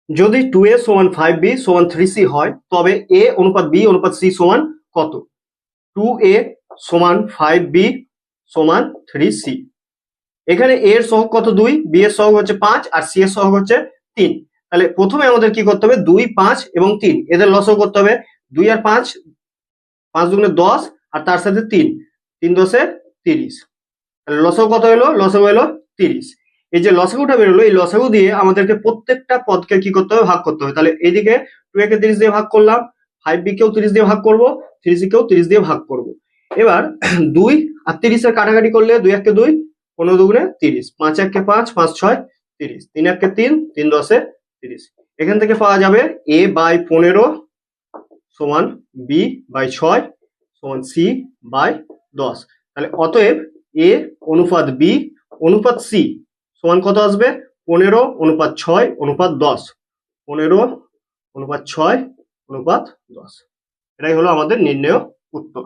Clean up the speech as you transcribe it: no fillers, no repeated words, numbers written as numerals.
যদি 2a সমান 5b সমান 3c হয় তবে a অনুপাত b অনুপাত c সমান কত? 2a সমান 5b সমান 3c। এখানে a এর সহগ কত 2, b এর সহগ হচ্ছে 5 আর c এর সহগ হচ্ছে 3। তাহলে প্রথমে আমাদের কি করতে হবে, 2, 5 এবং 3 এদের লসাগু করতে হবে। 2 আর 5, 5 দুগুণে 10 আর তার সাথে 3, 3 10 30। তাহলে লসাগু কত হলো? লসাগু হলো 30। এই যে লসাগুটা বেরোলো, এই লসাগু দিয়ে আমাদেরকে প্রত্যেকটা পদকে কি করতে হবে, ভাগ করতে হবে। তাহলে এইদিকে 2a কে 30 দিয়ে ভাগ করলাম, 5b কেও 30 দিয়ে ভাগ করব, 3c কেও 30 দিয়ে ভাগ করব। এবার 2 আর 30 এর কাটাকাটি করলে 2 1 কে 2, 15 দুগুণে 30, 5 1 কে 5, 5 6 30, 3 1 কে 3, 3 10 30। এখান থেকে পাওয়া যাবে a বাই 15 সমান b বাই 6 সমান c বাই 10। তাহলে অতএব a অনুপাত b অনুপাত c সমান কত আসবে? 15 অনুপাত 6 অনুপাত 10, 15 অনুপাত 6 অনুপাত 10। এটাই হলো আমাদের নির্ণেয় উত্তর।